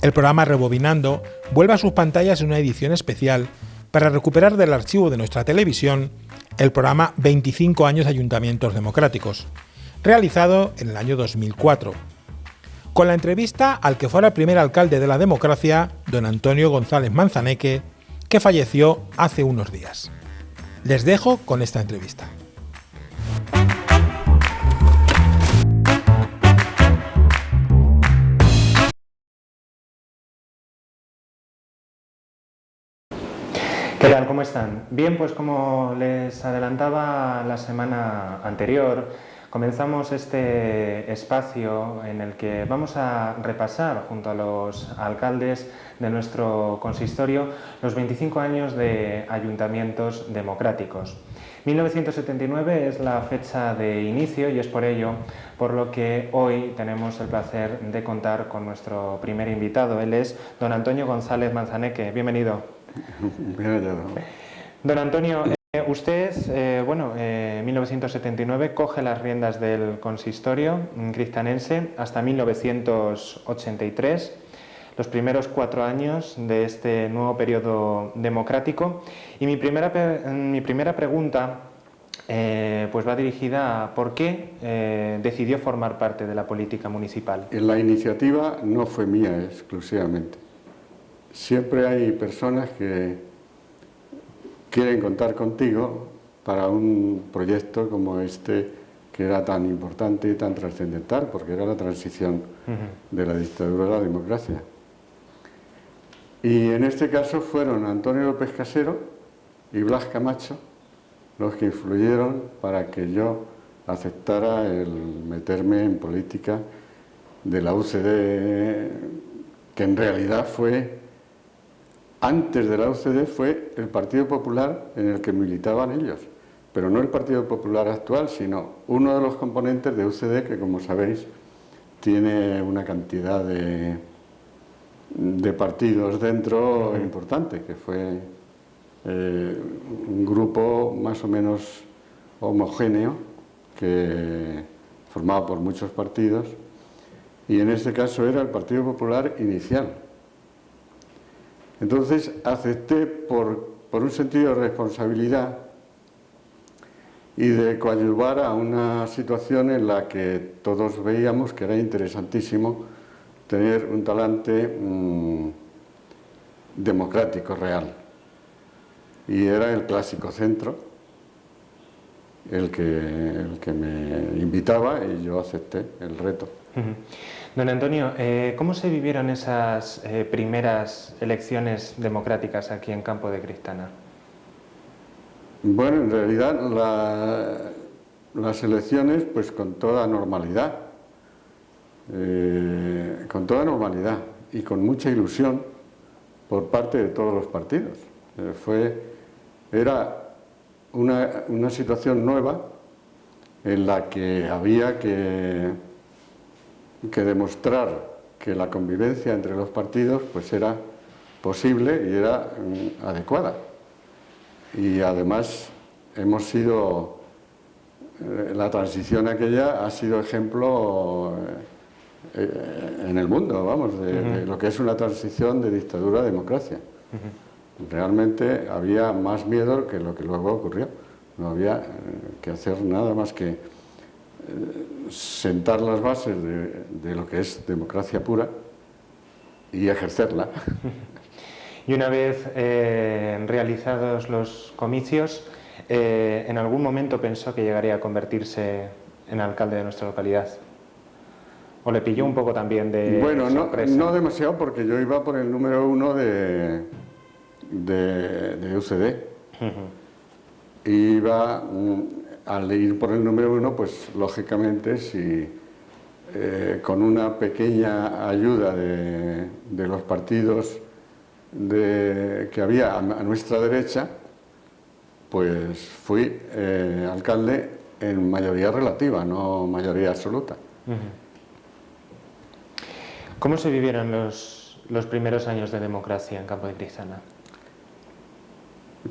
El programa Rebobinando vuelve a sus pantallas en una edición especial para recuperar del archivo de nuestra televisión el programa 25 años de Ayuntamientos Democráticos, realizado en el año 2004, con la entrevista al que fuera el primer alcalde de la democracia, don Antonio González Manzaneque, que falleció hace unos días. Les dejo con esta entrevista. ¿Qué tal? ¿Cómo están? Bien, pues como les adelantaba la semana anterior, comenzamos este espacio en el que vamos a repasar junto a los alcaldes de nuestro consistorio los 25 años de ayuntamientos democráticos. 1979 es la fecha de inicio y es por ello por lo que hoy tenemos el placer de contar con nuestro primer invitado. Él es don Antonio González Manzaneque. Bienvenido. Don Antonio, usted, en 1979 coge las riendas del consistorio cristanense hasta 1983, los primeros 4 años de este nuevo periodo democrático. Y mi primera pregunta pues va dirigida a por qué decidió formar parte de la política municipal. La iniciativa no fue mía exclusivamente. Siempre hay personas que quieren contar contigo para un proyecto como este, que era tan importante y tan trascendental, porque era la transición de la dictadura a la democracia. Y en este caso fueron Antonio López Casero y Blas Camacho los que influyeron para que yo aceptara el meterme en política de la UCD, que en realidad fue... Antes de la UCD fue el Partido Popular en el que militaban ellos, pero no el Partido Popular actual, sino uno de los componentes de UCD que, como sabéis, tiene una cantidad de partidos dentro importante, que fue un grupo más o menos homogéneo, que formado por muchos partidos, y en este caso era el Partido Popular inicial. Entonces acepté por un sentido de responsabilidad y de coadyuvar a una situación en la que todos veíamos que era interesantísimo tener un talante democrático real. Y era el Clásico Centro el que me invitaba y yo acepté el reto. Don Antonio, ¿cómo se vivieron esas primeras elecciones democráticas aquí en Campo de Cristana? Bueno, en realidad las elecciones, pues con toda normalidad, y con mucha ilusión por parte de todos los partidos. Era una situación nueva en la que había que demostrar que la convivencia entre los partidos pues era posible y era adecuada. Y además la transición aquella ha sido ejemplo en el mundo, vamos, de lo que es una transición de dictadura a democracia. Realmente había más miedo que lo que luego ocurrió. No había que hacer nada más que sentar las bases de lo que es democracia pura y ejercerla. Y una vez realizados los comicios, ¿en algún momento pensó que llegaría a convertirse en alcalde de nuestra localidad? ¿O le pilló un poco también de sorpresa? No demasiado, porque yo iba por el número 1 de UCD. Iba... Al ir por el número 1, pues lógicamente, si con una pequeña ayuda de los partidos que había a nuestra derecha, pues fui alcalde en mayoría relativa, no mayoría absoluta. ¿Cómo se vivieron los primeros años de democracia en Campo de Cristana?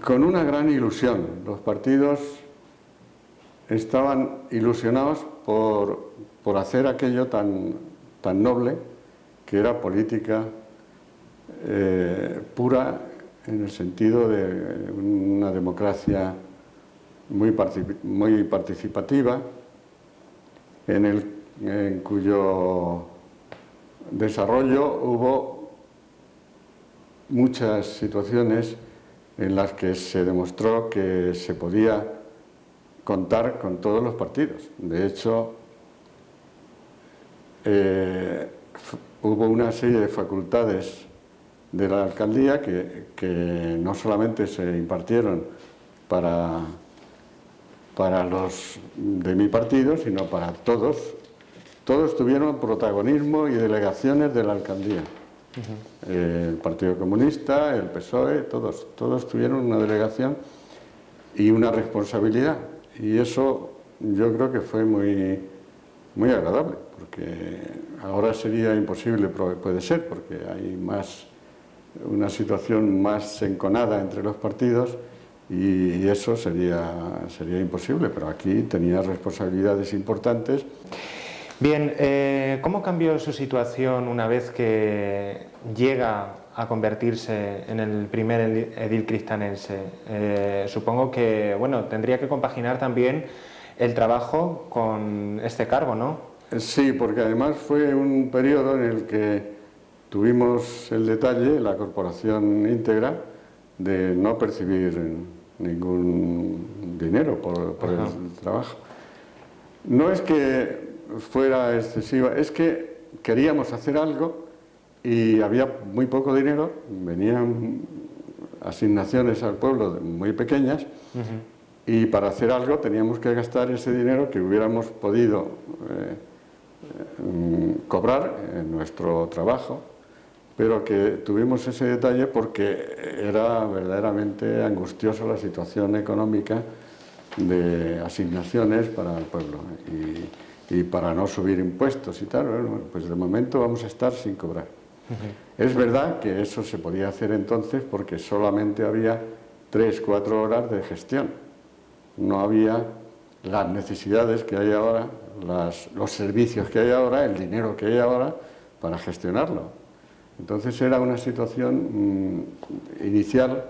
Con una gran ilusión. Los partidos estaban ilusionados por hacer aquello tan noble que era política pura en el sentido de una democracia muy participativa, en cuyo desarrollo hubo muchas situaciones en las que se demostró que se podía contar con todos los partidos. De hecho, hubo una serie de facultades de la alcaldía que no solamente se impartieron para los de mi partido, sino para todos. Todos tuvieron protagonismo y delegaciones de la alcaldía. El Partido Comunista, el PSOE, todos tuvieron una delegación y una responsabilidad. Y eso yo creo que fue muy, muy agradable, porque ahora sería imposible, puede ser, porque hay una situación más enconada entre los partidos y eso sería imposible, pero aquí tenía responsabilidades importantes. Bien, ¿cómo cambió su situación una vez que llega a convertirse en el primer edil cristanense? Supongo que, bueno, tendría que compaginar también el trabajo con este cargo, ¿no? Sí, porque además fue un periodo en el que tuvimos el detalle, la corporación íntegra, de no percibir ningún dinero por el trabajo. No es que fuera excesiva, es que queríamos hacer algo y había muy poco dinero, venían asignaciones al pueblo muy pequeñas y para hacer algo teníamos que gastar ese dinero que hubiéramos podido cobrar en nuestro trabajo, pero que tuvimos ese detalle porque era verdaderamente angustiosa la situación económica de asignaciones para el pueblo y para no subir impuestos y tal. Bueno, pues de momento vamos a estar sin cobrar. Es verdad que eso se podía hacer entonces porque solamente había 3-4 horas de gestión, no había las necesidades que hay ahora, los servicios que hay ahora, el dinero que hay ahora para gestionarlo. Entonces era una situación inicial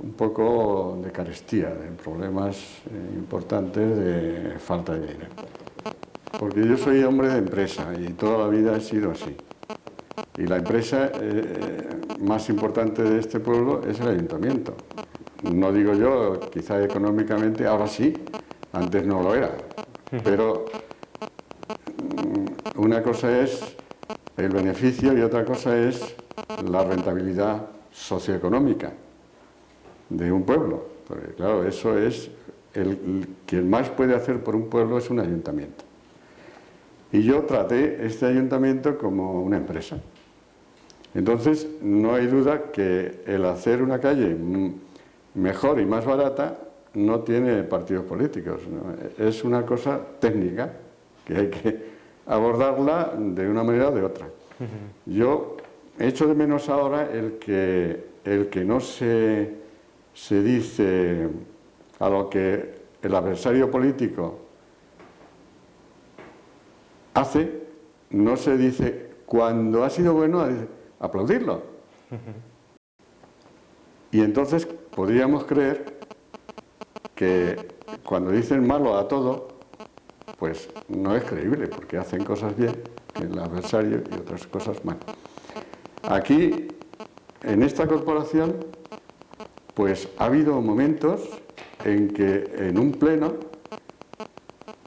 un poco de carestía, de problemas importantes de falta de dinero. Porque yo soy hombre de empresa y toda la vida he sido así. Y la empresa más importante de este pueblo es el ayuntamiento. No digo yo, quizá económicamente, ahora sí, antes no lo era. Pero una cosa es el beneficio y otra cosa es la rentabilidad socioeconómica de un pueblo. Porque claro, eso es, quien más puede hacer por un pueblo es un ayuntamiento. Y yo traté este ayuntamiento como una empresa. Entonces, no hay duda que el hacer una calle mejor y más barata no tiene partidos políticos, ¿no? Es una cosa técnica que hay que abordarla de una manera o de otra. Yo echo de menos ahora el que no se dice a lo que el adversario político hace, no se dice cuando ha sido bueno aplaudirlo. Y entonces podríamos creer que cuando dicen malo a todo, pues no es creíble, porque hacen cosas bien el adversario y otras cosas mal. Aquí, en esta corporación, pues ha habido momentos en que en un pleno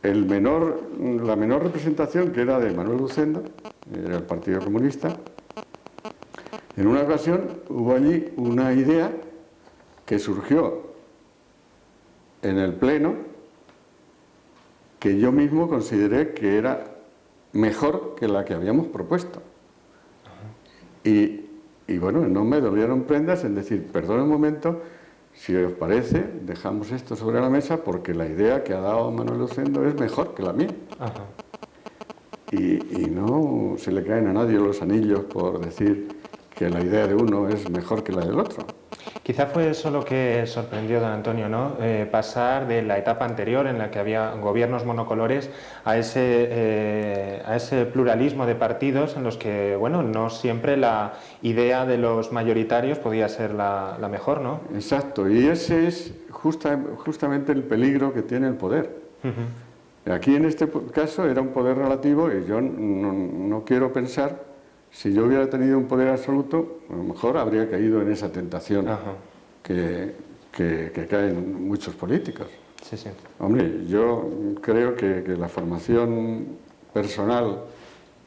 la menor representación, que era de Manuel Lucendo, era el Partido Comunista, en una ocasión hubo allí una idea que surgió en el pleno que yo mismo consideré que era mejor que la que habíamos propuesto. Y bueno, no me dolieron prendas en decir, perdón un momento, si os parece, dejamos esto sobre la mesa porque la idea que ha dado Manuel Lucendo es mejor que la mía. Y no se le caen a nadie los anillos por decir que la idea de uno es mejor que la del otro. Quizá fue eso lo que sorprendió, don Antonio, ¿no? Pasar de la etapa anterior en la que había gobiernos monocolores a ese pluralismo de partidos en los que, bueno, no siempre la idea de los mayoritarios podía ser la mejor, ¿no? Exacto, y ese es justamente el peligro que tiene el poder. Aquí en este caso era un poder relativo y yo no quiero pensar, si yo hubiera tenido un poder absoluto, a lo mejor habría caído en esa tentación que caen muchos políticos. Sí, sí. Hombre, yo creo que la formación personal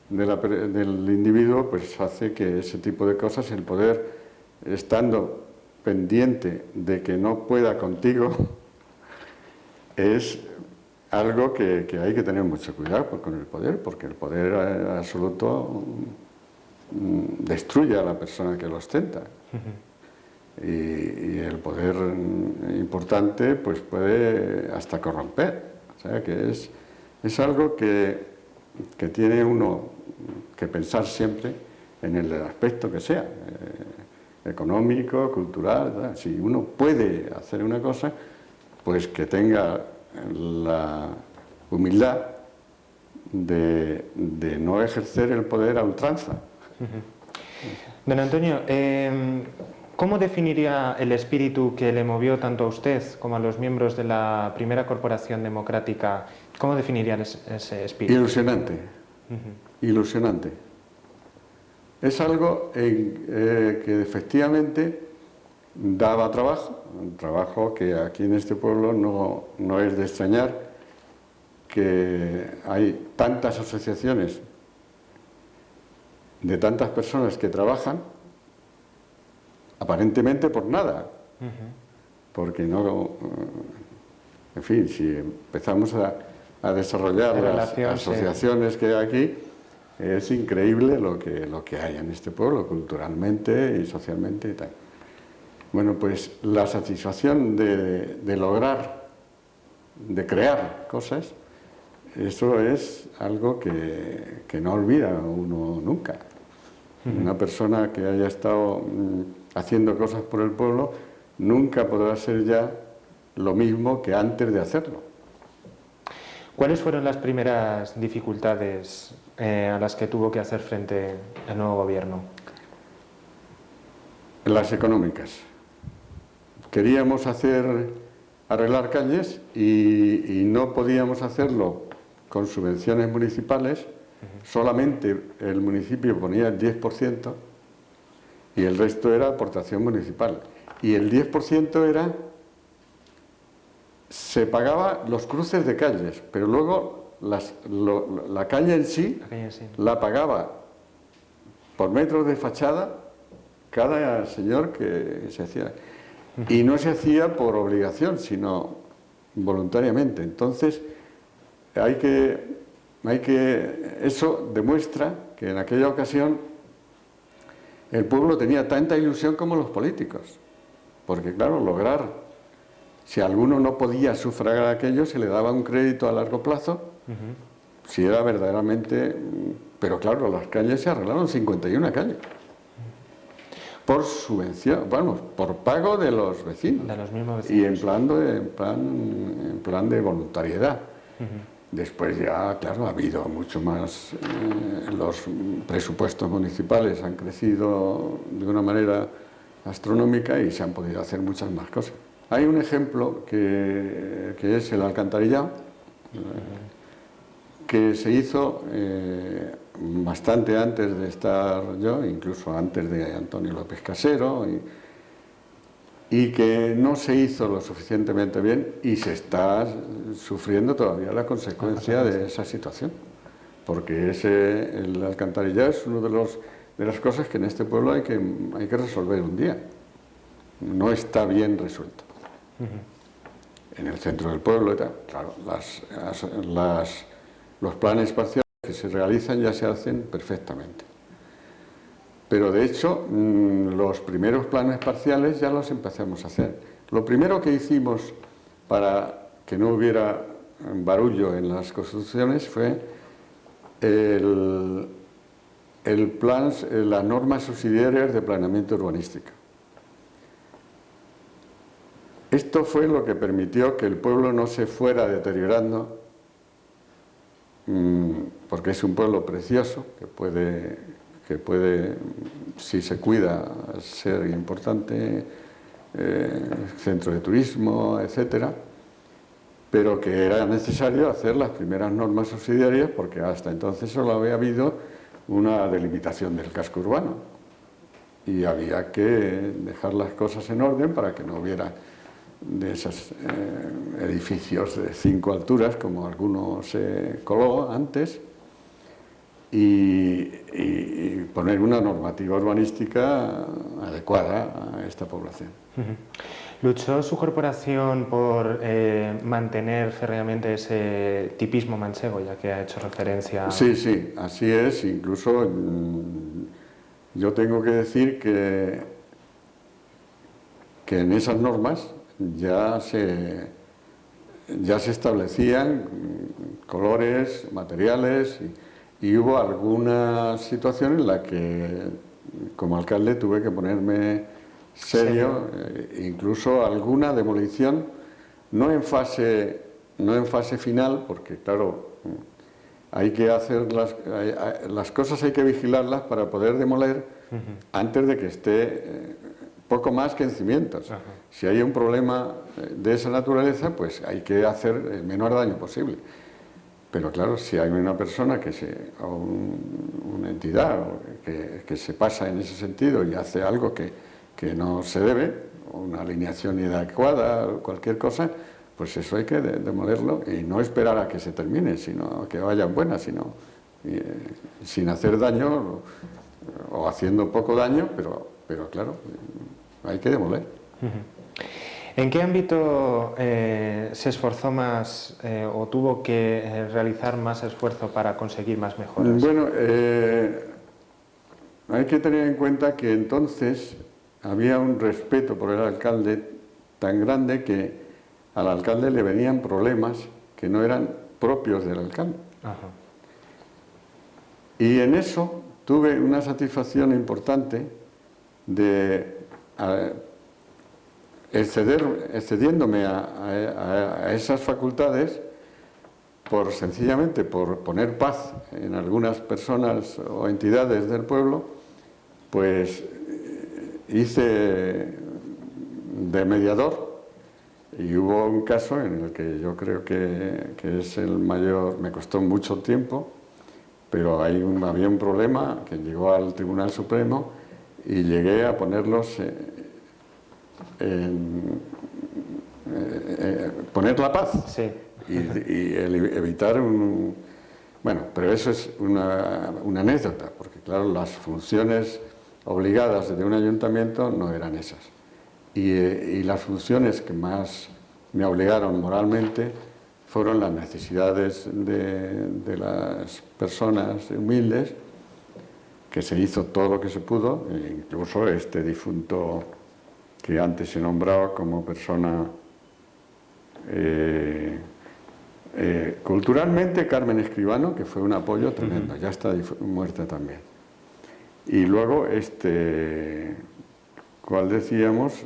del individuo pues hace que ese tipo de cosas, el poder estando pendiente de que no pueda contigo, es algo que hay que tener mucho cuidado con el poder, porque el poder absoluto destruye a la persona que lo ostenta. Y el poder importante pues puede hasta corromper. O sea que es algo que tiene uno que pensar siempre en el aspecto que sea, económico, cultural, ¿verdad? Si uno puede hacer una cosa, pues que tenga la humildad de no ejercer el poder a ultranza. Don Antonio, ¿cómo definiría el espíritu que le movió tanto a usted como a los miembros de la primera corporación democrática? ¿Cómo definirían ese espíritu? Ilusionante, ilusionante. Es algo que efectivamente daba trabajo, un trabajo que aquí en este pueblo no es de extrañar, que hay tantas asociaciones de tantas personas que trabajan aparentemente por nada, porque no, en fin, si empezamos a desarrollar las asociaciones que hay aquí, es increíble lo que hay en este pueblo, culturalmente y socialmente y tal. Bueno, pues la satisfacción de lograr, de crear cosas, eso es algo que no olvida uno nunca. Una persona que haya estado haciendo cosas por el pueblo nunca podrá ser ya lo mismo que antes de hacerlo. ¿Cuáles fueron las primeras dificultades a las que tuvo que hacer frente el nuevo gobierno? Las económicas. Queríamos arreglar calles y no podíamos hacerlo con subvenciones municipales, solamente el municipio ponía el 10% y el resto era aportación municipal. Y el 10% se pagaba los cruces de calles, pero luego la calle en sí la pagaba por metros de fachada cada señor que se hacía. Y no se hacía por obligación, sino voluntariamente. Entonces, eso demuestra que en aquella ocasión el pueblo tenía tanta ilusión como los políticos. Porque, claro, si alguno no podía sufragar aquello, se le daba un crédito a largo plazo, si era verdaderamente... Pero claro, las calles se arreglaron, 51 calles. Por subvención, vamos, por pago de los vecinos. De los mismos vecinos. Y en plan de voluntariedad. Después ya, claro, ha habido mucho más, los presupuestos municipales han crecido de una manera astronómica y se han podido hacer muchas más cosas. Hay un ejemplo que es el alcantarillado, que se hizo bastante antes de estar yo, incluso antes de Antonio López Casero, y que no se hizo lo suficientemente bien y se está sufriendo todavía la consecuencia de esa situación, porque el alcantarillado es una de las cosas que en este pueblo hay que resolver un día. No está bien resuelto. En el centro del pueblo y tal, claro, los planes parciales que se realizan ya se hacen perfectamente. Pero de hecho, los primeros planes parciales ya los empezamos a hacer. Lo primero que hicimos para que no hubiera barullo en las construcciones fue las normas subsidiarias de planeamiento urbanístico. Esto fue lo que permitió que el pueblo no se fuera deteriorando, porque es un pueblo precioso, que puede, si se cuida, ser importante, centro de turismo, etcétera, pero que era necesario hacer las primeras normas subsidiarias porque hasta entonces solo había habido una delimitación del casco urbano y había que dejar las cosas en orden para que no hubiera de esos edificios de 5 alturas como alguno se coló antes y poner una normativa urbanística adecuada a esta población. ¿Luchó su corporación por mantener férreamente ese tipismo manchego, ya que ha hecho referencia? Sí, sí, así es. Incluso yo tengo que decir que en esas normas ya se establecían colores, materiales y hubo alguna situación en la que como alcalde tuve que ponerme serio, incluso alguna demolición, no en fase final, porque claro, hay que hacer las cosas, hay que vigilarlas para poder demoler antes de que esté poco más que en cimientos. Si hay un problema de esa naturaleza, pues hay que hacer el menor daño posible. Pero claro, si hay una persona o una entidad que se pasa en ese sentido y hace algo que no se debe, una alineación inadecuada, cualquier cosa, pues eso hay que demolerlo y no esperar a que se termine, sino a que vayan buenas, sino sin hacer daño o haciendo poco daño, pero claro, hay que demoler. ¿En qué ámbito se esforzó más o tuvo que realizar más esfuerzo para conseguir más mejoras? Bueno, hay que tener en cuenta que entonces había un respeto por el alcalde tan grande que al alcalde le venían problemas que no eran propios del alcalde. Ajá. Y en eso tuve una satisfacción importante de excediéndome a esas facultades sencillamente por poner paz en algunas personas o entidades del pueblo, pues hice de mediador y hubo un caso en el que yo creo que es el mayor, me costó mucho tiempo, pero había un problema que llegó al Tribunal Supremo y llegué a ponerlos poner la paz. Sí. y evitar Bueno, pero eso es una anécdota, porque claro, las funciones obligadas de un ayuntamiento no eran esas. Y las funciones que más me obligaron moralmente fueron las necesidades de las personas humildes, que se hizo todo lo que se pudo, incluso este difunto que antes se nombraba como persona culturalmente, Carmen Escribano, que fue un apoyo tremendo, ya está muerta también. Y luego, ¿cuál decíamos?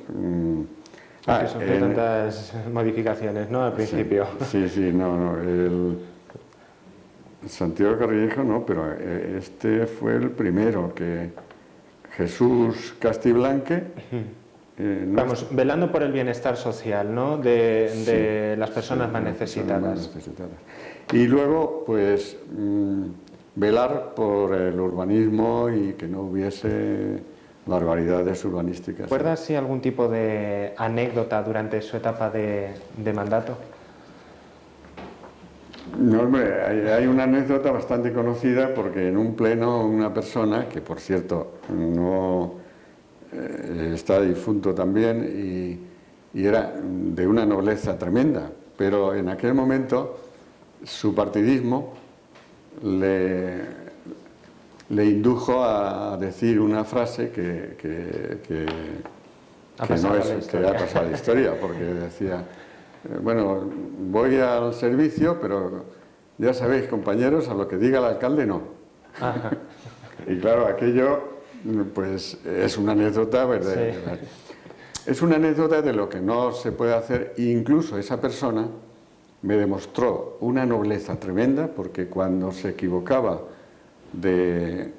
Sufrió tantas modificaciones, ¿no? Al principio. Sí, no, Santiago Carrillejo no, pero este fue el primero, que Jesús Castiblanque. Vamos, velando por el bienestar social, ¿no? De las personas más necesitadas. Y luego, pues, velar por el urbanismo y que no hubiese barbaridades urbanísticas. ¿Recuerdas si algún tipo de anécdota durante su etapa de mandato? No, hombre, hay una anécdota bastante conocida porque en un pleno una persona, que por cierto no está difunto también y era de una nobleza tremenda, pero en aquel momento su partidismo le indujo a decir una frase que ha pasado a la historia, porque decía, bueno, voy al servicio, pero ya sabéis, compañeros, a lo que diga el alcalde no. Ajá. Y claro, aquello pues es una anécdota, ¿verdad? Sí. es una anécdota de lo que no se puede hacer. Incluso esa persona me demostró una nobleza tremenda, porque cuando se equivocaba de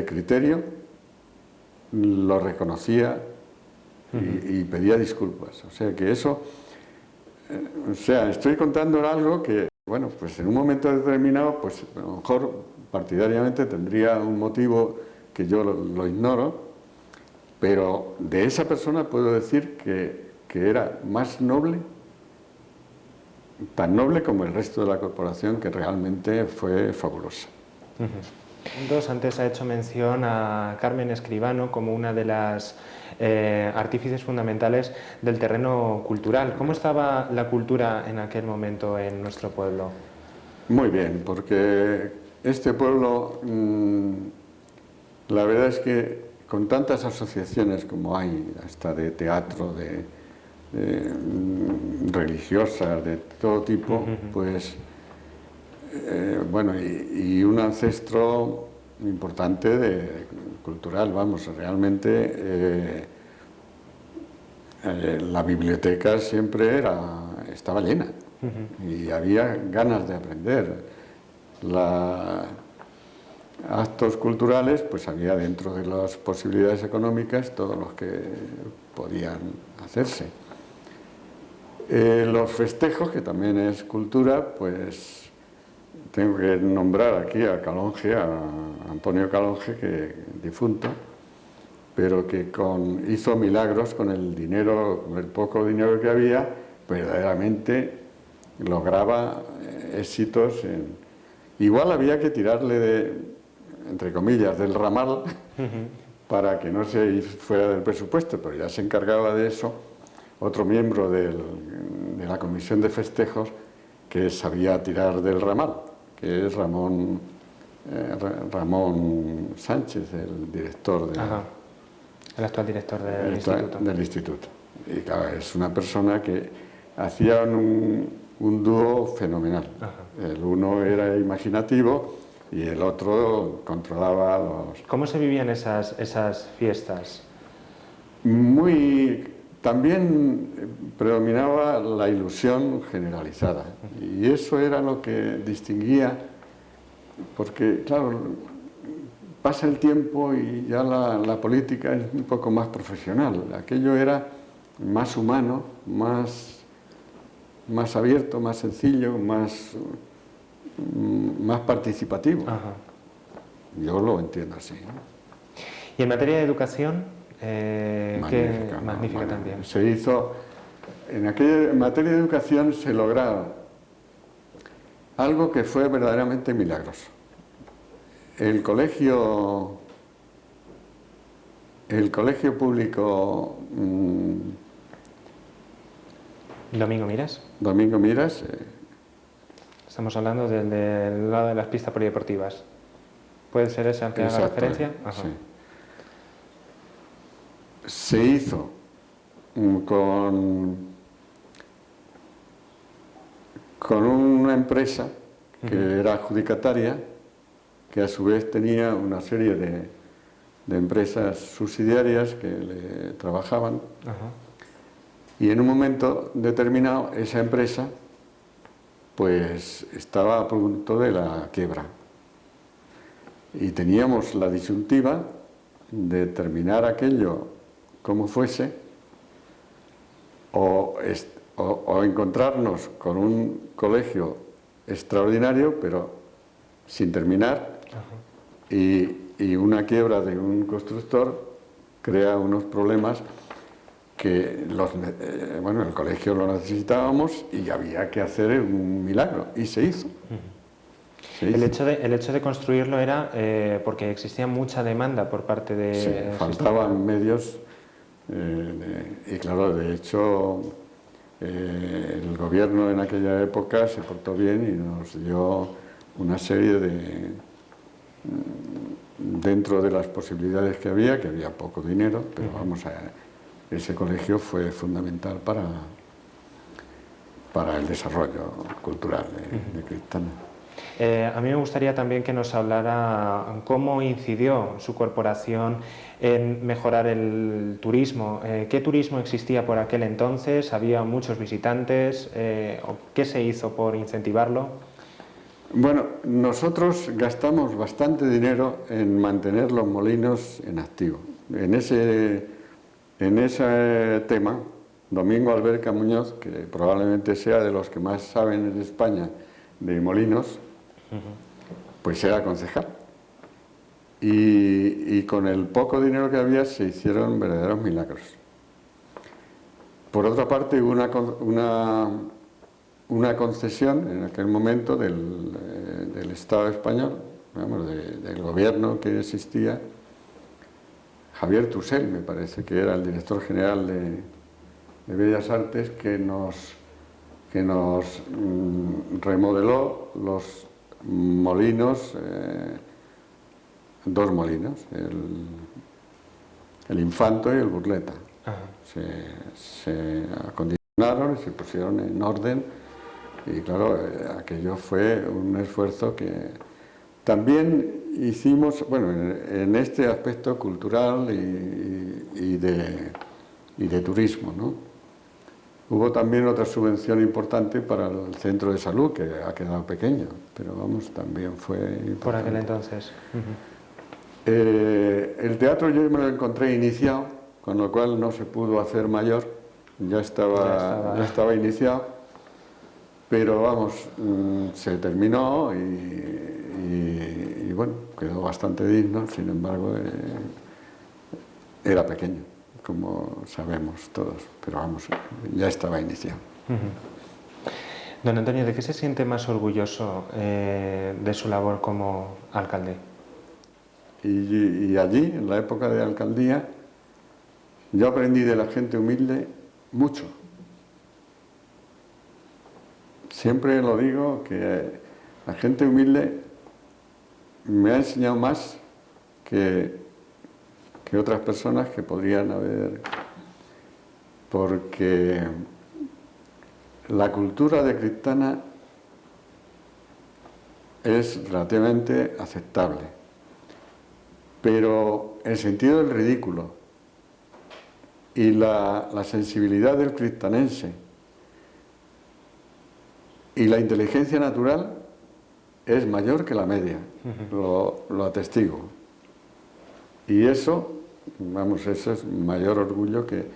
criterio, lo reconocía y pedía disculpas. O sea que eso, estoy contando algo que, bueno, pues en un momento determinado, pues a lo mejor partidariamente tendría un motivo que yo lo ignoro, pero de esa persona puedo decir que era más noble, tan noble como el resto de la corporación, que realmente fue fabulosa. Antes ha hecho mención a Carmen Escribano como una de las artífices fundamentales del terreno cultural. ¿Cómo estaba la cultura en aquel momento en nuestro pueblo? Muy bien, porque este pueblo, la verdad es que con tantas asociaciones como hay, hasta de teatro, de religiosas, de todo tipo, pues bueno, y un ancestro importante cultural, vamos, realmente la biblioteca siempre estaba llena y había ganas de aprender. Actos culturales, pues había dentro de las posibilidades económicas todos los que podían hacerse. Los festejos, que también es cultura, pues tengo que nombrar aquí a Calonge, a Antonio Calonge, que difunto, pero que hizo milagros con el dinero, con el poco dinero que había, verdaderamente lograba éxitos. Igual había que tirarle entre comillas, del ramal, para que no se fuera del presupuesto, pero ya se encargaba de eso otro miembro de la comisión de festejos que sabía tirar del ramal, que es Ramón Sánchez, el director el actual director del instituto. Y claro, es una persona que hacía un dúo fenomenal. El uno era imaginativo y el otro controlaba los... ¿Cómo se vivían esas fiestas? También predominaba la ilusión generalizada, y eso era lo que distinguía, porque claro, pasa el tiempo y ya la política es un poco más profesional. Aquello era más humano, más abierto, más sencillo, más participativo. Yo lo entiendo así, ¿no? Y en materia de educación, magnífica también. Se hizo, en materia de educación se lograron algo que fue verdaderamente milagroso. El colegio público Domingo Miras. Domingo Miras. Estamos hablando del lado de las pistas polideportivas. ¿Puede ser ese al que haga referencia? Sí. Se hizo con una empresa que era adjudicataria, que a su vez tenía una serie de empresas subsidiarias que le trabajaban. Y en un momento determinado esa empresa pues estaba a punto de la quiebra. Y teníamos la disyuntiva de terminar aquello como fuese o encontrarnos con un colegio extraordinario pero sin terminar, y una quiebra de un constructor crea unos problemas que el colegio lo necesitábamos y había que hacer un milagro, y se hizo. El hecho de construirlo era porque existía mucha demanda por parte de... Sí, faltaban medios, y claro, de hecho el gobierno en aquella época se portó bien y nos dio una serie dentro de las posibilidades que había poco dinero, pero ese colegio fue fundamental para el desarrollo cultural de Criptana. A mí me gustaría también que nos hablara cómo incidió su corporación en mejorar el turismo. ¿Qué turismo existía por aquel entonces? ¿Había muchos visitantes? ¿Qué se hizo por incentivarlo? Bueno, nosotros gastamos bastante dinero en mantener los molinos en activo. En ese tema, Domingo Alberca Muñoz, que probablemente sea de los que más saben en España de molinos, pues era concejal. Y con el poco dinero que había se hicieron verdaderos milagros. Por otra parte, hubo una concesión en aquel momento del Estado español, vamos, del gobierno que existía. Javier Tusell, me parece que era el director general de Bellas Artes, que nos remodeló los molinos, dos molinos, el Infanto y el Burleta. Se acondicionaron y se pusieron en orden, y claro, aquello fue un esfuerzo que también hicimos, bueno, en este aspecto cultural y de turismo, ¿no? Hubo también otra subvención importante para el centro de salud, que ha quedado pequeño, pero vamos, también fue importante. Por aquel entonces. El teatro yo me lo encontré iniciado, con lo cual no se pudo hacer mayor, ya estaba iniciado, pero vamos, se terminó y bueno, quedó bastante digno. Sin embargo, era pequeño, como sabemos todos, pero vamos, ya estaba iniciado. Don Antonio, ¿de qué se siente más orgulloso de su labor como alcalde? Y allí, en la época de alcaldía, yo aprendí de la gente humilde mucho. Siempre lo digo, que la gente humilde me ha enseñado más que otras personas que podrían haber, porque la cultura de Criptana es relativamente aceptable, pero el sentido del ridículo y la sensibilidad del criptanense y la inteligencia natural es mayor que la media, lo atestigo. Y eso, vamos, eso es mayor orgullo que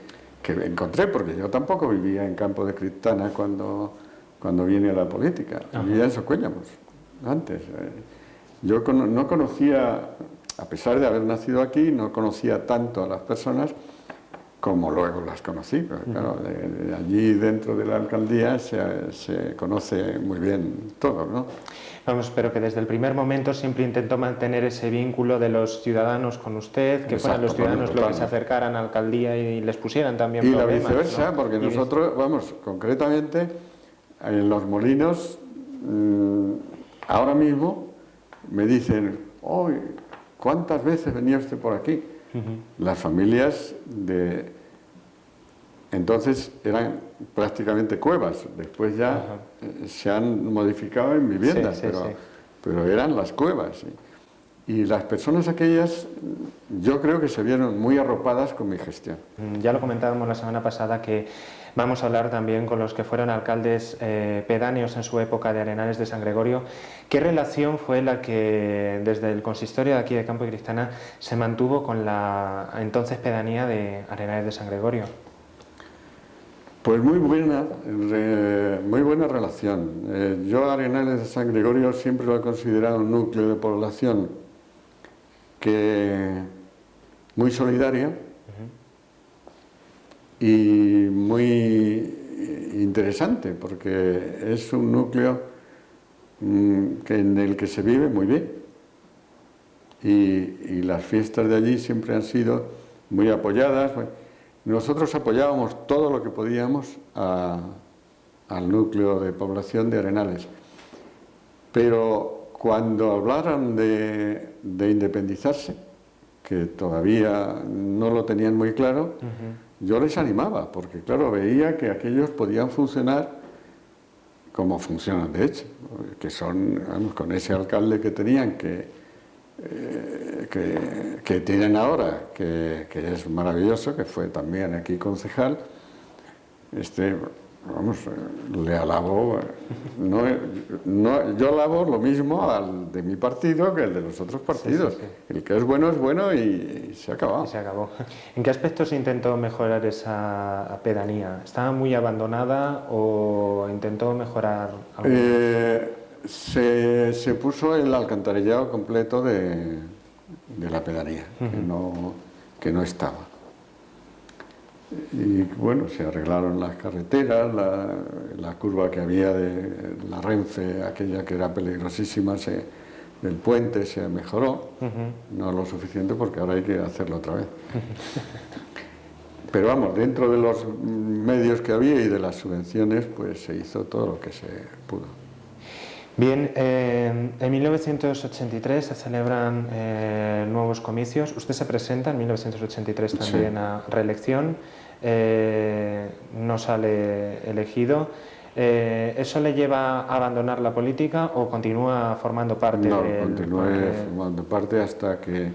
encontré, porque yo tampoco vivía en Campo de Criptana cuando vine a la política, vivía en Socuéllamos antes. Yo no conocía, a pesar de haber nacido aquí, no conocía tanto a las personas como luego las conocí, pero claro, allí dentro de la alcaldía se conoce muy bien todo, ¿no? Vamos, pero que desde el primer momento siempre intentó mantener ese vínculo de los ciudadanos con usted, que fueran los ciudadanos los que se acercaran a la alcaldía y les pusieran también problemas. Y la viceversa, ¿no? Porque nosotros, vamos, concretamente, en Los Molinos, ahora mismo me dicen, oh, ¿cuántas veces venía usted por aquí? Las familias entonces eran prácticamente cuevas, después ya se han modificado en viviendas, pero eran las cuevas. ¿Sí? Y las personas aquellas, yo creo que se vieron muy arropadas con mi gestión. Ya lo comentábamos la semana pasada, que vamos a hablar también con los que fueron alcaldes pedáneos en su época de Arenales de San Gregorio. ¿Qué relación fue la que desde el consistorio de aquí de Campo de Criptana se mantuvo con la entonces pedanía de Arenales de San Gregorio? Pues muy buena relación. Yo Arenales de San Gregorio siempre lo he considerado un núcleo de población muy solidario y muy interesante, porque es un núcleo en el que se vive muy bien. Y las fiestas de allí siempre han sido muy apoyadas. Nosotros apoyábamos todo lo que podíamos al núcleo de población de Arenales, pero cuando hablaran de independizarse, que todavía no lo tenían muy claro, yo les animaba, porque claro, veía que aquellos podían funcionar cómo funcionan de hecho, que son, vamos, con ese alcalde que tenían, que tienen ahora, que es maravilloso, que fue también aquí concejal, vamos, le alabo, yo alabo lo mismo al de mi partido que el de los otros partidos. Sí, sí, sí. El que es bueno y se ha acabado. Y se acabó. ¿En qué aspectos intentó mejorar esa pedanía? ¿Estaba muy abandonada o intentó mejorar algo? Se puso el alcantarillado completo de la pedanía, que no estaba. Y bueno, se arreglaron las carreteras, la curva que había de la Renfe, aquella que era peligrosísima, del puente se mejoró, no lo suficiente porque ahora hay que hacerlo otra vez. Pero vamos, dentro de los medios que había y de las subvenciones, pues se hizo todo lo que se pudo. Bien, en 1983 se celebran nuevos comicios. Usted se presenta en 1983 también sí. A reelección, no sale elegido. ¿Eso le lleva a abandonar la política o continúa formando parte? No, continué formando parte hasta que,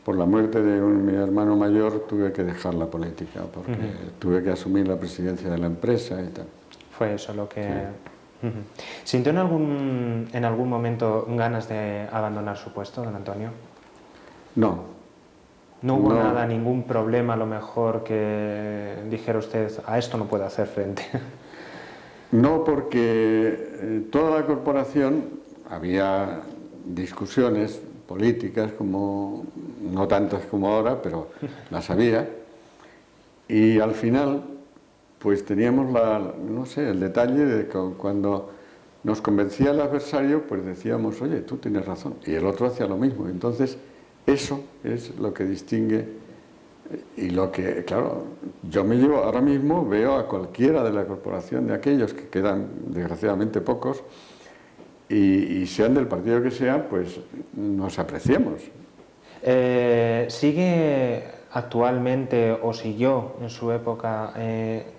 por la muerte de mi hermano mayor, tuve que dejar la política porque tuve que asumir la presidencia de la empresa y tal. Fue eso lo que... Sí. ¿Sintió en algún momento ganas de abandonar su puesto, don Antonio? No. ¿No hubo nada, ningún problema a lo mejor que dijera usted, a esto no puedo hacer frente? No, porque toda la corporación había discusiones políticas, como no tantas como ahora, pero las había, y al final pues teníamos no sé, el detalle de que cuando nos convencía el adversario, pues decíamos, oye, tú tienes razón, y el otro hacía lo mismo. Entonces, eso es lo que distingue y lo que, claro, yo me llevo, ahora mismo veo a cualquiera de la corporación de aquellos que quedan, desgraciadamente, pocos, y sean del partido que sean, pues nos apreciamos. ¿Sigue actualmente o siguió en su época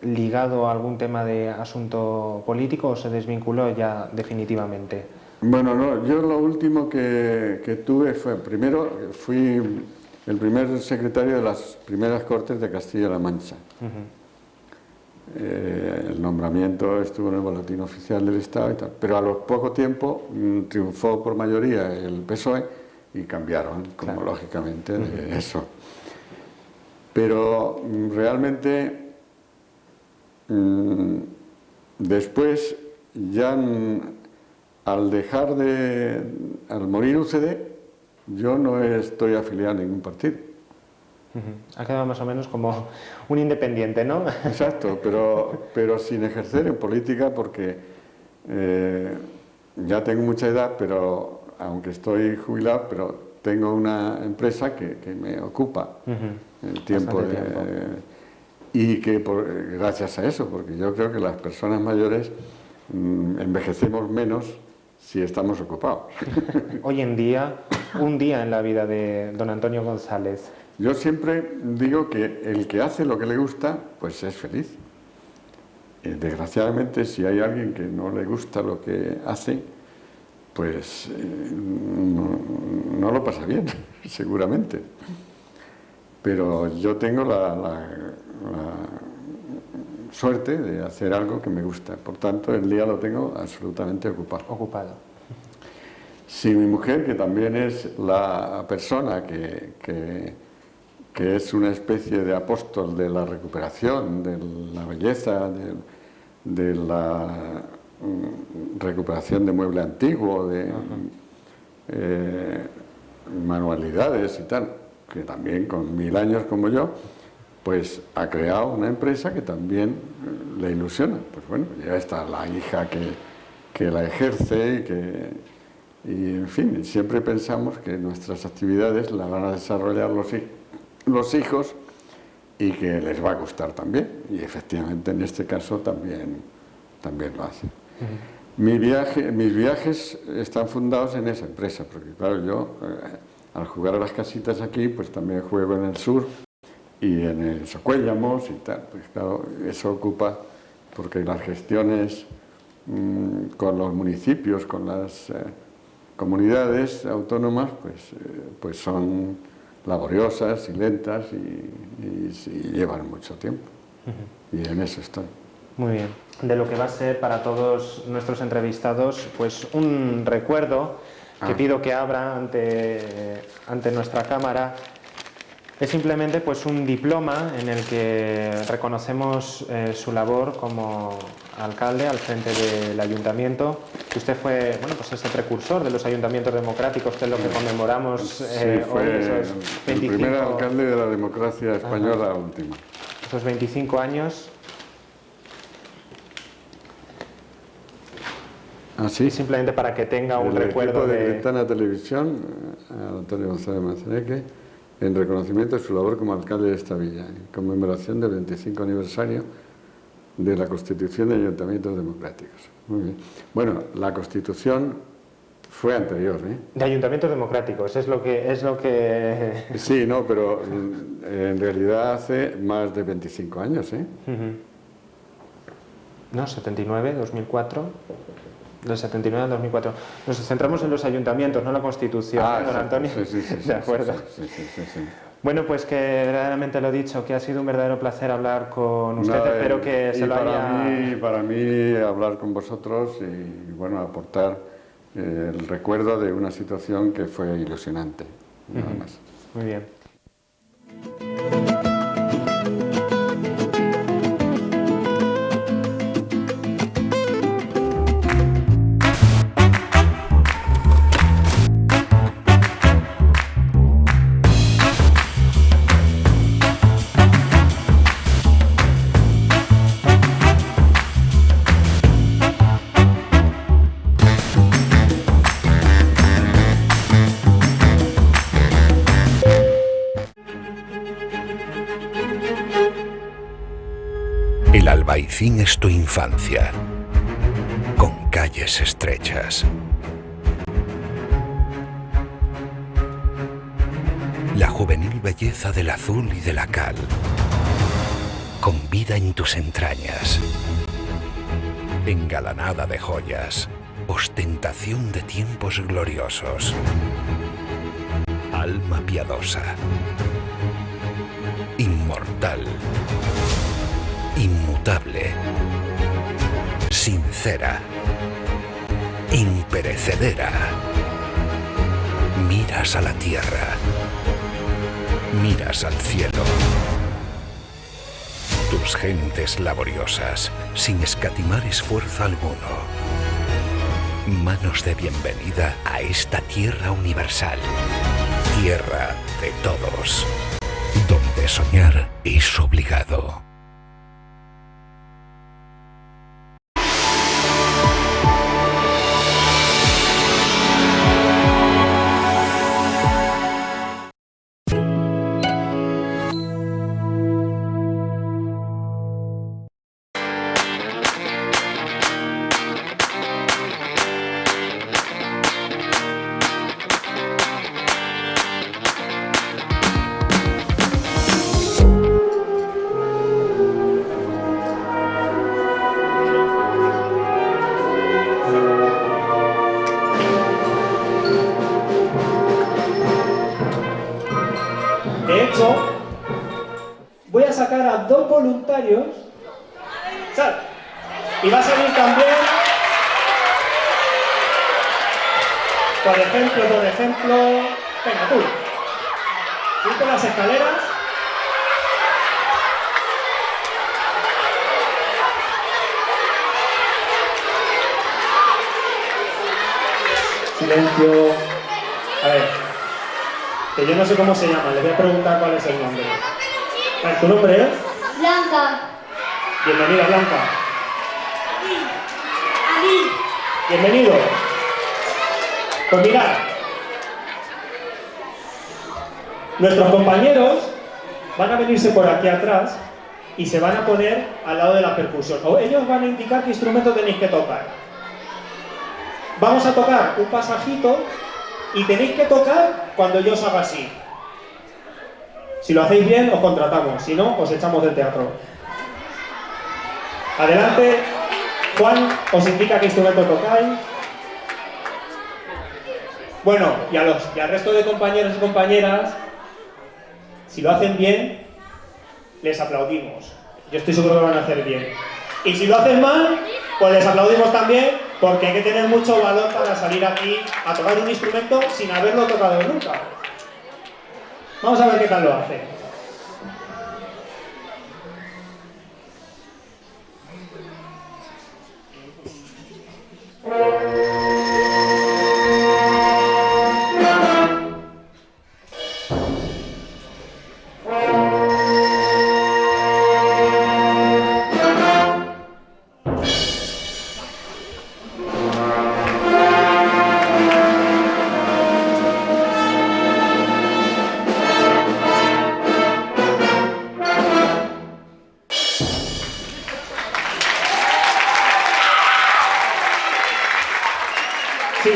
ligado a algún tema de asunto político o se desvinculó ya definitivamente? Bueno, no, yo lo último que tuve fue, primero fui el primer secretario de las primeras Cortes de Castilla-La Mancha. El nombramiento estuvo en el Boletín Oficial del Estado y tal, pero a lo poco tiempo triunfó por mayoría el PSOE y cambiaron, como lógicamente, de eso. Pero realmente después ya al morir UCD yo no estoy afiliado a ningún partido. Ha quedado más o menos como un independiente, ¿no? Exacto, pero sin ejercer en política porque ya tengo mucha edad, pero aunque estoy jubilado, pero tengo una empresa que me ocupa el tiempo, y que gracias a eso, porque yo creo que las personas mayores envejecemos menos si estamos ocupados. Hoy en día, un día en la vida de don Antonio González. Yo siempre digo que el que hace lo que le gusta, pues es feliz. Desgraciadamente, si hay alguien que no le gusta lo que hace, pues no lo pasa bien, seguramente. Pero yo tengo la suerte de hacer algo que me gusta. Por tanto, el día lo tengo absolutamente ocupado. Si mi mujer, que también es la persona que es una especie de apóstol de la recuperación, de la belleza, de la recuperación de mueble antiguo, de manualidades y tal, que también con 1000 años como yo, pues ha creado una empresa que también le ilusiona. Pues bueno, ya está la hija que la ejerce y en fin, siempre pensamos que nuestras actividades las van a desarrollar los hijos y que les va a gustar también, y efectivamente en este caso también lo hacen. Mis viajes están fundados en esa empresa, porque claro, yo al jugar a las casitas aquí, pues también juego en el sur y en el Socuéllamos y tal, pues claro, eso ocupa, porque las gestiones con los municipios, con las comunidades autónomas, pues son laboriosas y lentas y llevan mucho tiempo. Y en eso estoy. Muy bien. De lo que va a ser para todos nuestros entrevistados, pues un recuerdo que pido que abra ante nuestra cámara. Es simplemente pues un diploma en el que reconocemos su labor como alcalde al frente del ayuntamiento. Usted fue, bueno, pues ese precursor de los ayuntamientos democráticos, que es lo que conmemoramos Sí, hoy, esos 25... el primer alcalde de la democracia española última. Esos 25 años. ¿Ah, sí? Simplemente para que tenga un recuerdo equipo de Cristana Televisión, Antonio González Mazareque, en reconocimiento de su labor como alcalde de esta villa, en conmemoración del 25 aniversario de la Constitución de Ayuntamientos Democráticos. Muy bien. Bueno, la Constitución fue anterior, ¿eh? De ayuntamientos democráticos, es lo que... Sí, no, pero en realidad hace más de 25 años, ¿eh? No, 79, 2004... Del 79 al 2004. Nos centramos en los ayuntamientos, no en la Constitución, don Antonio. Sí, de acuerdo. Sí. Bueno, pues que verdaderamente lo dicho, que ha sido un verdadero placer hablar con usted. Espero que se lo haya... Para mí hablar con vosotros y bueno, aportar el recuerdo de una situación que fue ilusionante, nada más. Muy bien. El Albaicín es tu infancia, con calles estrechas. La juvenil belleza del azul y de la cal, con vida en tus entrañas. Engalanada de joyas, ostentación de tiempos gloriosos. Alma piadosa, inmortal, inmutable, sincera, imperecedera. Miras a la tierra, miras al cielo. Tus gentes laboriosas, sin escatimar esfuerzo alguno. Manos de bienvenida a esta tierra universal, tierra de todos, donde soñar es obligado. De hecho, voy a sacar a 2 voluntarios. ¡Sal! Y va a salir también, por ejemplo, venga tú, ir por las escaleras. Silencio. A ver, que yo no sé cómo se llama, les voy a preguntar cuál es el nombre. A ver, ¿tu nombre es? Blanca. Bienvenida, Blanca. Ali. Bienvenido. Pues mirad, nuestros compañeros van a venirse por aquí atrás y se van a poner al lado de la percusión. O ellos van a indicar qué instrumento tenéis que tocar. Vamos a tocar un pasajito y tenéis que tocar cuando yo os haga así. Si lo hacéis bien, os contratamos. Si no, os echamos del teatro. Adelante. Juan, ¿os indica qué instrumento tocáis? Bueno, y al resto de compañeros y compañeras, si lo hacen bien, les aplaudimos. Yo estoy seguro que lo van a hacer bien. Y si lo hacen mal, pues les aplaudimos también, porque hay que tener mucho valor para salir aquí a tocar un instrumento sin haberlo tocado nunca. Vamos a ver qué tal lo hacen. Sí,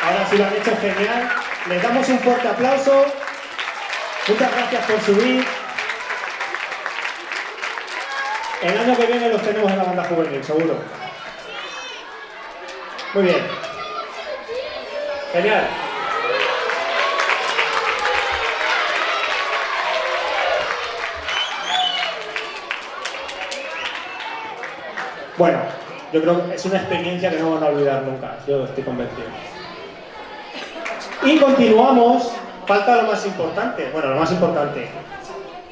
ahora sí lo han hecho genial. Les damos un fuerte aplauso. Muchas gracias por subir. El año que viene los tenemos en la banda juvenil, seguro. Muy bien. Genial. Bueno, yo creo que es una experiencia que no van a olvidar nunca, yo estoy convencido. Y continuamos, falta lo más importante, bueno, lo más importante,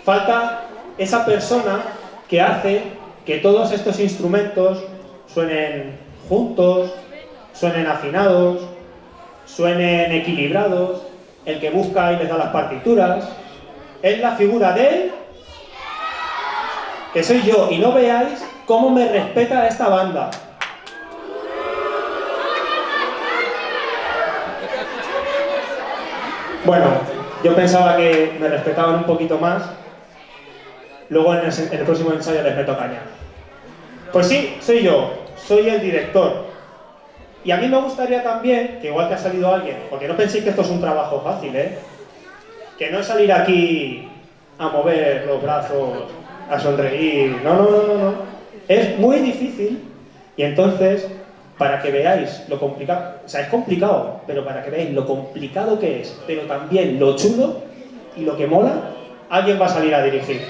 falta esa persona que hace que todos estos instrumentos suenen juntos, suenen afinados, suenen equilibrados, el que busca y les da las partituras, es la figura de él, que soy yo, y no veáis cómo me respeta esta banda. Bueno, yo pensaba que me respetaban un poquito más. Luego en el próximo ensayo les meto caña. Pues sí, soy yo, soy el director. Y a mí me gustaría también, que igual que ha salido alguien, porque no penséis que esto es un trabajo fácil, que no es salir aquí a mover los brazos, a sonreír, no. Es muy difícil, y entonces, para que veáis lo complicado, o sea, es complicado, pero para que veáis lo complicado que es, pero también lo chulo y lo que mola, alguien va a salir a dirigir.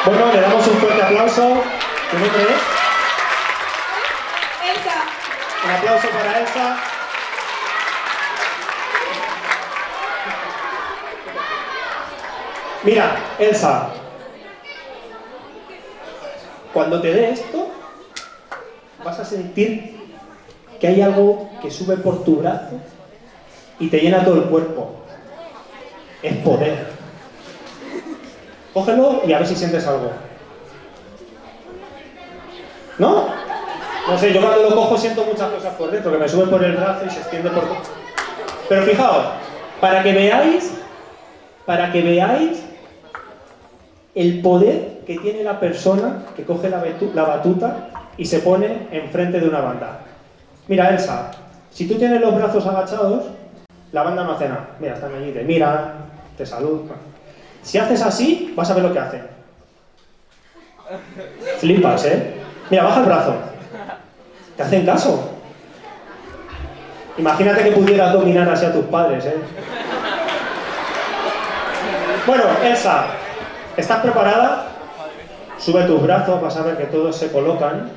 Bueno, le damos un fuerte aplauso. ¿Tu nombre es? Elsa. Un aplauso para Elsa. Mira, Elsa, cuando te dé esto, vas a sentir que hay algo que sube por tu brazo y te llena todo el cuerpo. Es poder. Cógelo y a ver si sientes algo. ¿No? No sé, yo cuando lo cojo siento muchas cosas por dentro, que me suben por el brazo y se extiende por todo. Pero fijaos, para que veáis el poder que tiene la persona que coge la batuta y se pone enfrente de una banda. Mira, Elsa, si tú tienes los brazos agachados, la banda no hace nada. Mira, están allí, te miran, te saludan. Si haces así, vas a ver lo que hacen. Flipas, ¿eh? Mira, baja el brazo. ¿Te hacen caso? Imagínate que pudieras dominar así a tus padres, ¿eh? Bueno, Elsa, ¿estás preparada? Sube tus brazos, vas a ver que todos se colocan.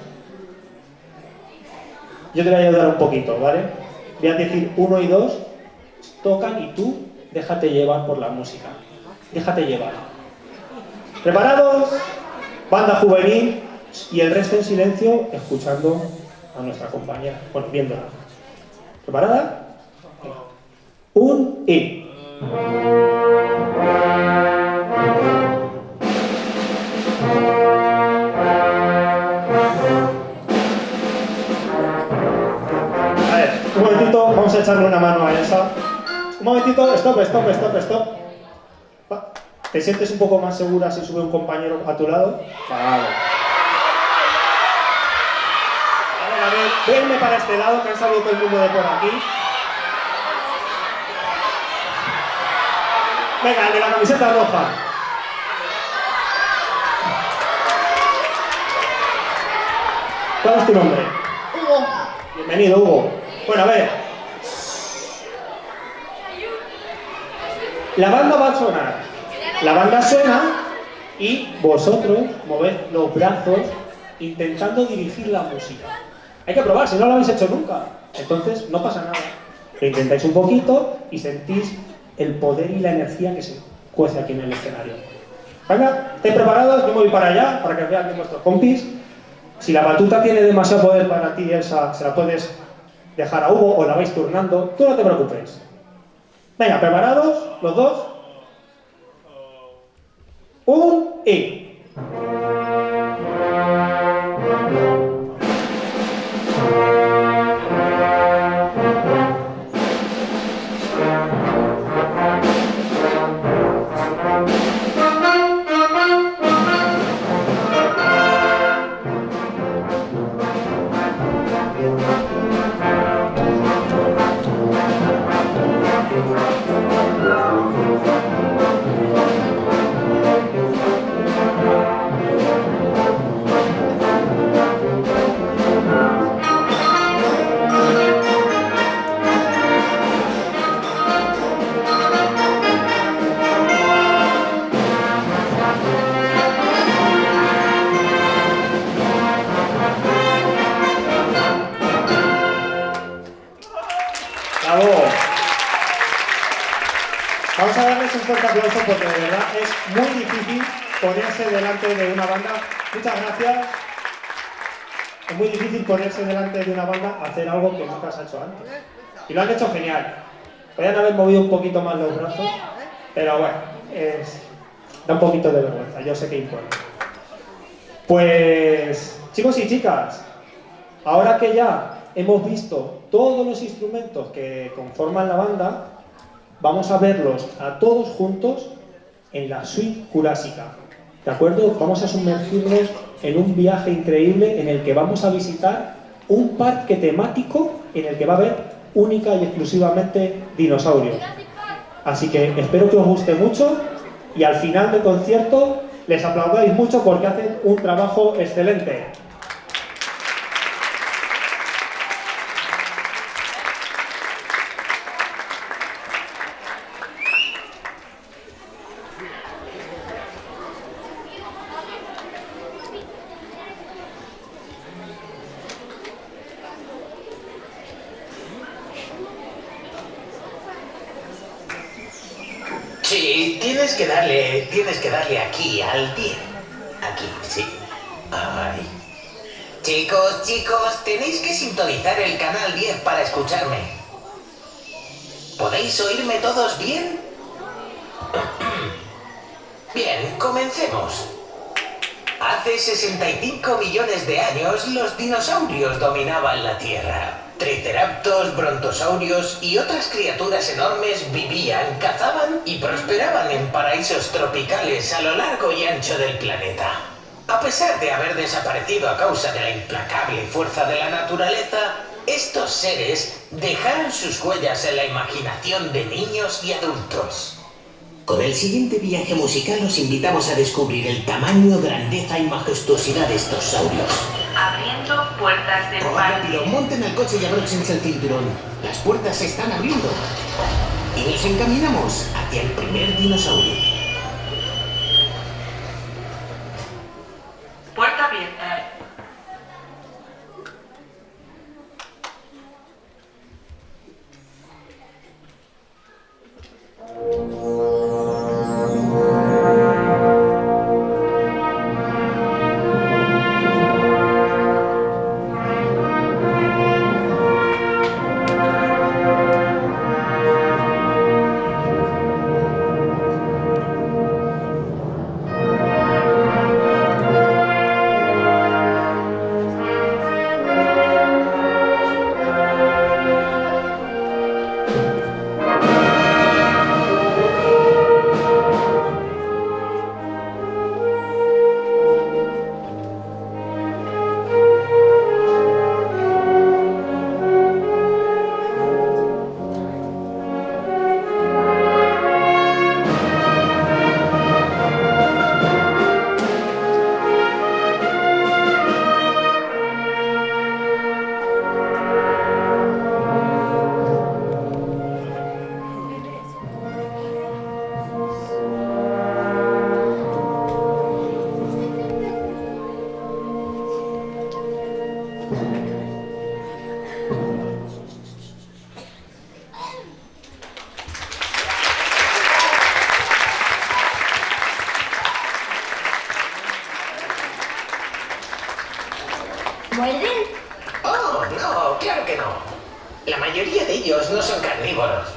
Yo te voy a ayudar un poquito, ¿vale? Voy a decir 1 y 2, tocan y tú déjate llevar por la música. Déjate llevar. ¿Preparados? Banda juvenil y el resto en silencio, escuchando a nuestra compañera, bueno, viéndola. ¿Preparada? 1 y... A ver, un momentito, vamos a echarle una mano a Elsa. Un momentito, stop. ¿Te sientes un poco más segura si sube un compañero a tu lado? Vale. A ver, venme para este lado, que han salido todo el mundo de por aquí. Venga, el de la camiseta roja. ¿Cuál es tu nombre? Hugo. Bienvenido, Hugo. Bueno, a ver. La banda va a sonar. La banda suena y vosotros moved los brazos intentando dirigir la música. Hay que probar, si no lo habéis hecho nunca. Entonces no pasa nada. Lo intentáis un poquito y sentís el poder y la energía que se cuece aquí en el escenario. Venga, ¿estáis preparados? Yo me voy para allá para que vean que vuestros compis. Si la batuta tiene demasiado poder para ti, Elsa, se la puedes dejar a Hugo o la vais turnando. Tú no te preocupes. Venga, ¿preparados? Los dos. Y... Vamos a darles un fuerte aplauso porque de verdad es muy difícil ponerse delante de una banda. Muchas gracias. Es muy difícil ponerse delante de una banda a hacer algo que nunca has hecho antes. Y lo han hecho genial. Podrían haber movido un poquito más los brazos, pero bueno, da un poquito de vergüenza, yo sé que importa. Pues, chicos y chicas, ahora que ya hemos visto todos los instrumentos que conforman la banda, vamos a verlos a todos juntos en la suite jurásica. ¿De acuerdo? Vamos a sumergirnos en un viaje increíble en el que vamos a visitar un parque temático en el que va a haber única y exclusivamente dinosaurios. Así que espero que os guste mucho y al final del concierto les aplaudáis mucho porque hacen un trabajo excelente. Sí, tienes que darle aquí, al 10. Aquí, sí. Ay. Chicos, tenéis que sintonizar el canal 10 para escucharme. ¿Podéis oírme todos bien? Bien, comencemos. Hace 65 millones de años, los dinosaurios dominaban la Tierra. Triceratops, brontosaurios y otras criaturas enormes vivían, cazaban y prosperaban en paraísos tropicales a lo largo y ancho del planeta. A pesar de haber desaparecido a causa de la implacable fuerza de la naturaleza, estos seres dejaron sus huellas en la imaginación de niños y adultos. Con el siguiente viaje musical os invitamos a descubrir el tamaño, grandeza y majestuosidad de estos saurios. Abriendo puertas del parque. Rápido, monten al coche y abróchense el cinturón. Las puertas se están abriendo. Y nos encaminamos hacia el primer dinosaurio. Puerta abierta. muerden? Oh, no, claro que no. La mayoría de ellos no son carnívoros.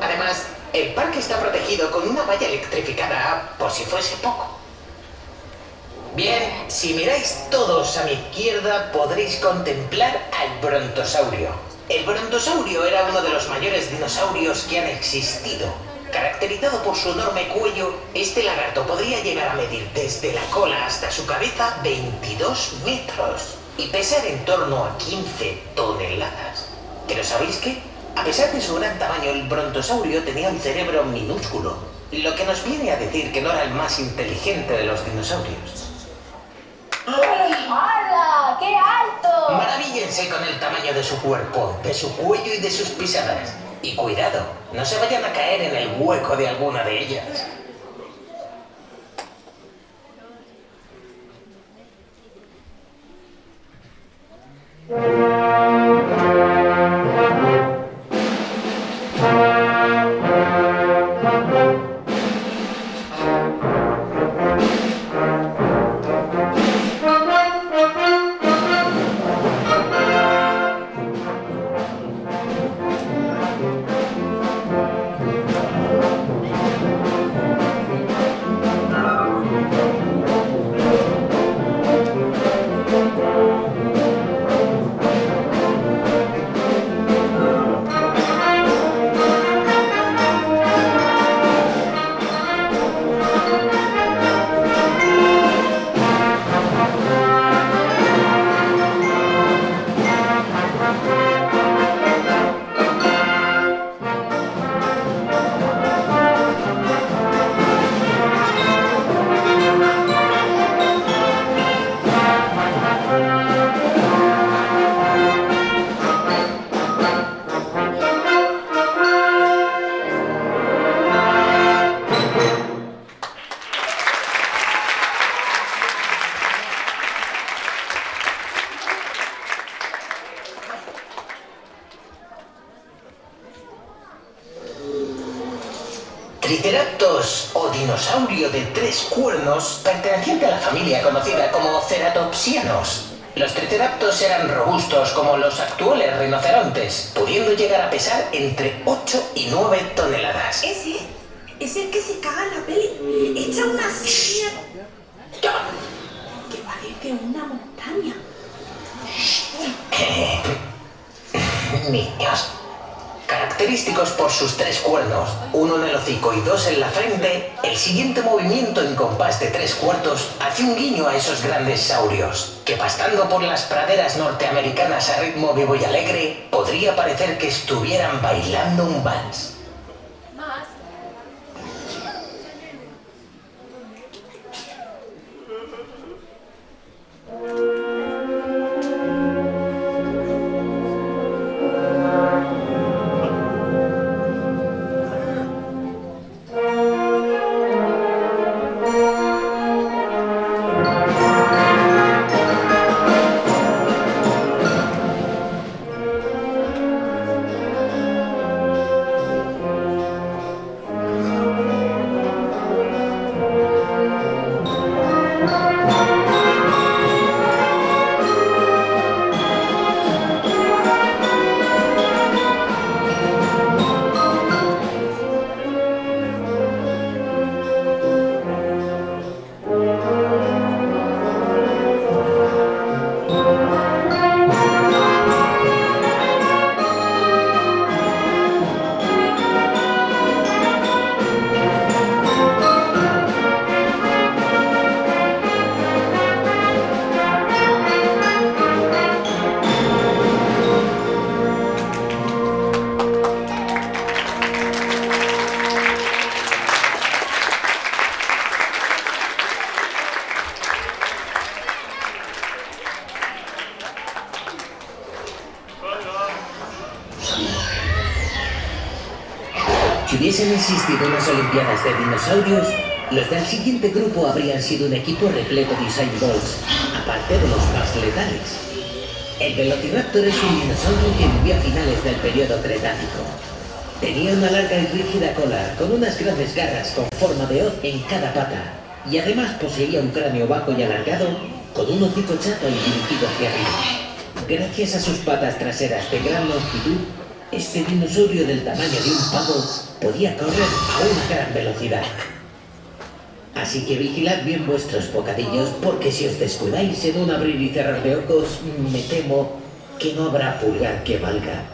Además, el parque está protegido con una valla electrificada, por si fuese poco. Bien, si miráis todos a mi izquierda, podréis contemplar al brontosaurio. El brontosaurio era uno de los mayores dinosaurios que han existido. Caracterizado por su enorme cuello, este lagarto podría llegar a medir desde la cola hasta su cabeza 22 metros y pesar en torno a 15 toneladas. Pero ¿sabéis qué? A pesar de su gran tamaño, el brontosaurio tenía un cerebro minúsculo, lo que nos viene a decir que no era el más inteligente de los dinosaurios. ¡Hala! ¡Qué alto! Maravíllense con el tamaño de su cuerpo, de su cuello y de sus pisadas. Y cuidado, no se vayan a caer en el hueco de alguna de ellas. Triceratops o dinosaurio de 3 cuernos, perteneciente a la familia conocida como ceratopsianos. Los triceratops eran robustos como los actuales rinocerontes, pudiendo llegar a pesar entre 8 y 9 toneladas. Ese es el que se caga en la peli. Echa una silla que parece una montaña. Niños. Característicos por sus 3 cuernos, uno en el hocico y 2 en la frente, el siguiente movimiento en compás de 3/4 hace un guiño a esos grandes saurios, que pastando por las praderas norteamericanas a ritmo vivo y alegre, podría parecer que estuvieran bailando un vals. Si hubiesen existido unas olimpiadas de dinosaurios, los del siguiente grupo habrían sido un equipo repleto de Usain Bolts, aparte de los más letales. El Velociraptor es un dinosaurio que vivió a finales del periodo Cretácico. Tenía una larga y rígida cola, con unas grandes garras con forma de hoz en cada pata, y además poseía un cráneo bajo y alargado, con un hocico chato y dirigido hacia arriba. Gracias a sus patas traseras de gran longitud, este dinosaurio del tamaño de un pavo podía correr a una gran velocidad. Así que vigilad bien vuestros bocadillos, porque si os descuidáis en un abrir y cerrar de ojos, me temo que no habrá pulgar que valga.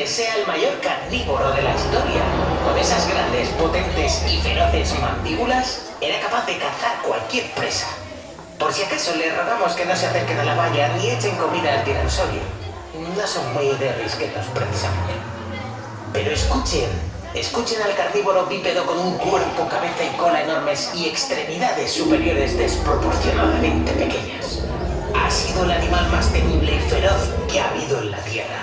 Sea el mayor carnívoro de la historia. Con esas grandes, potentes y feroces mandíbulas, era capaz de cazar cualquier presa. Por si acaso, le rogamos que no se acerquen a la valla ni echen comida al tiranosaurio. No son muy de risquetos, precisamente. Pero escuchen al carnívoro bípedo con un cuerpo, cabeza y cola enormes y extremidades superiores desproporcionadamente pequeñas. Ha sido el animal más temible y feroz que ha habido en la Tierra.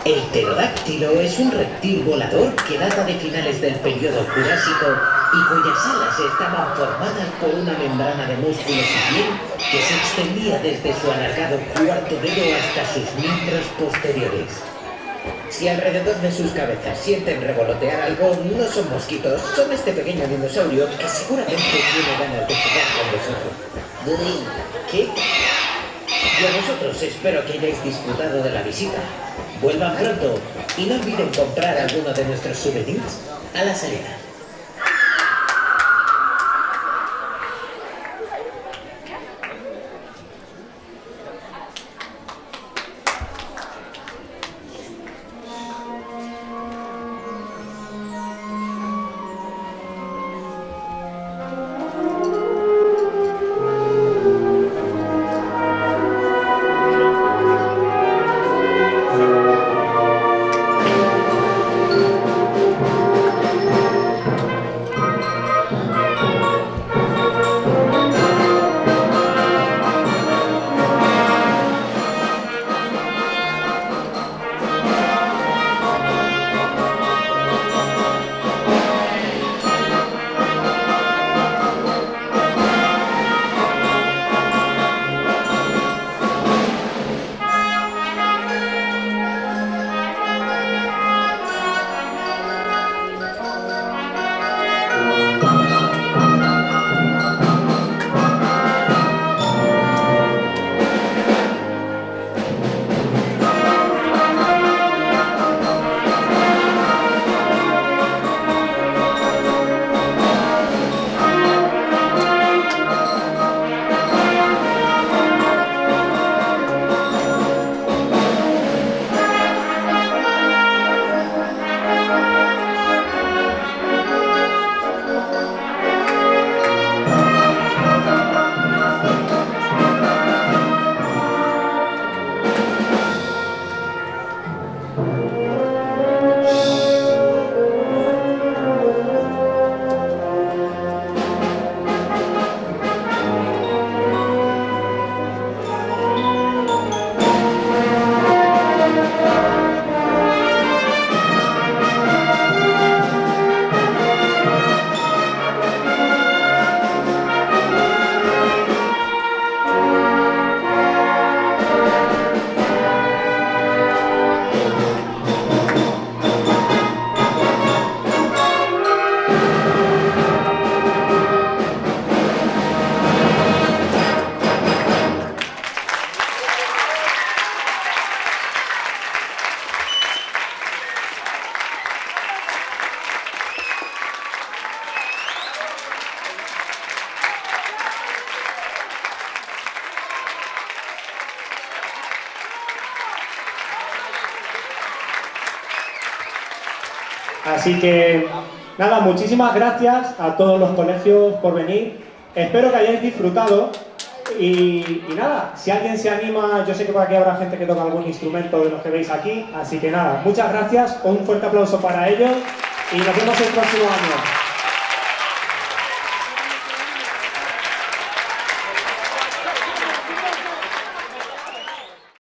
El pterodáctilo es un reptil volador que data de finales del periodo Jurásico y cuyas alas estaban formadas por una membrana de músculos y piel que se extendía desde su alargado cuarto dedo hasta sus miembros posteriores. Si alrededor de sus cabezas sienten revolotear algo, no son mosquitos, son este pequeño dinosaurio que seguramente tiene ganas de jugar con vosotros. ¿Qué? Y a vosotros espero que hayáis disfrutado de la visita. Vuelvan pronto y no olviden comprar alguno de nuestros souvenirs a la salida. Así que, nada, muchísimas gracias a todos los colegios por venir. Espero que hayáis disfrutado. Y nada, si alguien se anima, yo sé que por aquí habrá gente que toca algún instrumento de los que veis aquí. Así que nada, muchas gracias, un fuerte aplauso para ellos y nos vemos el próximo año.